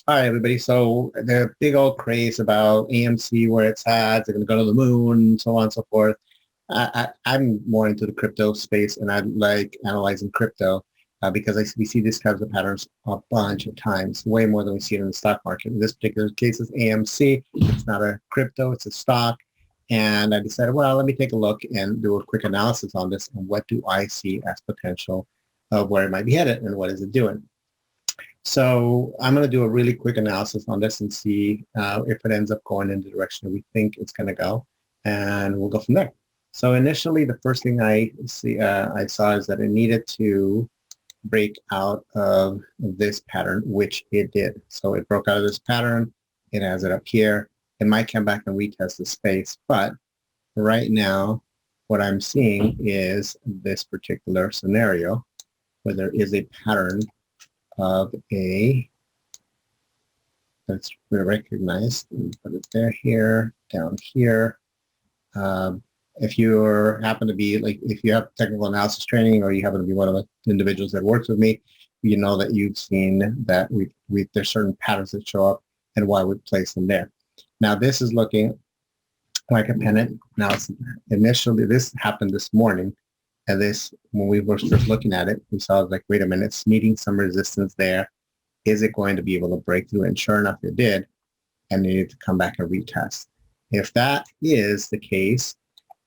All right, everybody. So the big old craze about AMC, where it's at, they're going to go to the moon, and so on and so forth. I'm more into the crypto space, and I like analyzing crypto because we see these kinds of patterns a bunch of times, way more than we see it in the stock market. In this particular case, it's AMC. It's not a crypto; it's a stock. And I decided, well, let me take a look and do a quick analysis on this, and what do I see as potential of where it might be headed, and what is it doing? So I'm going to do a really quick analysis on this and see if it ends up going in the direction that we think it's going to go, and we'll go from there. So initially, the first thing I saw is that it needed to break out of this pattern, which it did. So it broke out of this pattern. It has it up here. It might come back and retest the space, but right now, what I'm seeing is this particular scenario where there is a pattern of a, that's recognized, put it there, here, down here. If you happen to be, like, if you have technical analysis training, or you happen to be one of the individuals that works with me, you know that you've seen that there's certain patterns that show up and why we place them there. Now this is looking like a pennant. Now initially this happened this morning. And this, when we were first looking at it, we saw, like, wait a minute, it's meeting some resistance there. Is it going to be able to break through? And sure enough, it did. And it needed to come back and retest. If that is the case,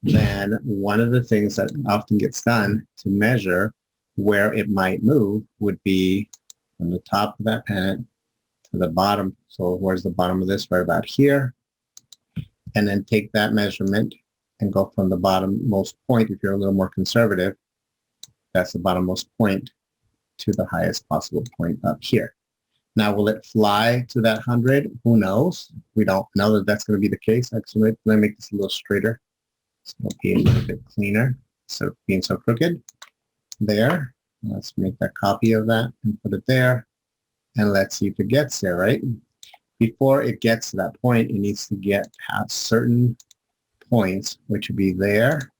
then one of the things that often gets done to measure where it might move would be from the top of that pennant to the bottom. So where's the bottom of this? Right about here. And then take that measurement and go from the bottommost point. If you're a little more conservative, that's the bottommost point, to the highest possible point up here. Now, will it fly to that 100? Who knows? We don't know that that's going to be the case. Actually, let me make this a little straighter, so it'll be a little bit cleaner instead of being so crooked. There. Let's make that copy of that and put it there. And let's see if it gets there, right? Before it gets to that point, it needs to get past certain points, which would be there,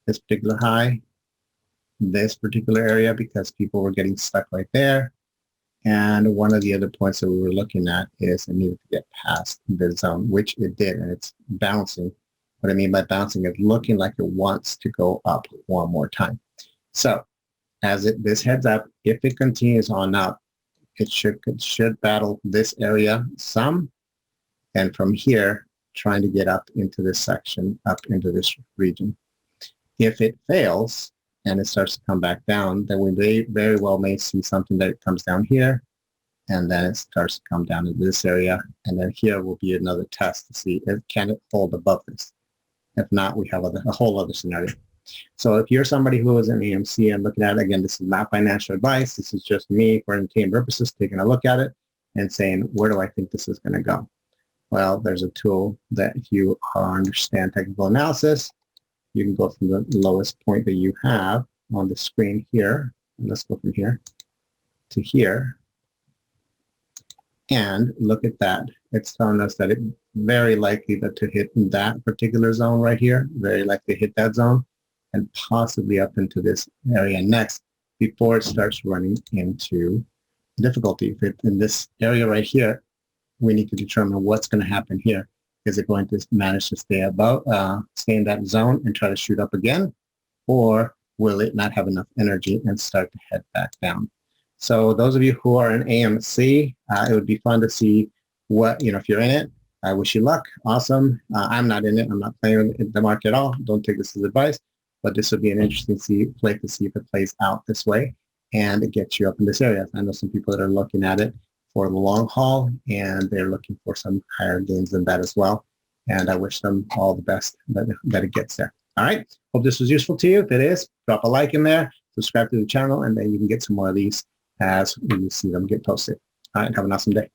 this particular high, this particular area, because people were getting stuck right there. And one of the other points that we were looking at is it needed to get past the zone, which it did, and it's bouncing. What I mean by bouncing is looking like it wants to go up one more time. So as this heads up, if it continues on up, it should battle this area some, and from here, trying to get up into this section, up into this region. If it fails and it starts to come back down, then we very well may see something that comes down here, and then it starts to come down into this area, and then here will be another test to see if can it hold above this. If not, we have a whole other scenario. So if you're somebody who is in AMC and looking at it, again, this is not financial advice. This is just me for entertainment purposes, taking a look at it and saying, where do I think this is going to go? Well, there's a tool that if you understand technical analysis, you can go from the lowest point that you have on the screen here. And let's go from here to here. And look at that. It's telling us that it's very likely that to hit that particular zone right here, very likely to hit that zone, and possibly up into this area next before it starts running into difficulty. If it's in this area right here, we need to determine what's going to happen here. Is it going to manage to stay stay in that zone and try to shoot up again? Or will it not have enough energy and start to head back down? So those of you who are in AMC, it would be fun to see what, if you're in it. I wish you luck. Awesome. I'm not in it. I'm not playing the market at all. Don't take this as advice, but this would be an interesting play to see if it plays out this way and it gets you up in this area. I know some people that are looking at it for the long haul, and they're looking for some higher gains than that as well. And I wish them all the best that it gets there. All right. Hope this was useful to you. If it is, drop a like in there, subscribe to the channel, and then you can get some more of these as you see them get posted. All right. Have an awesome day.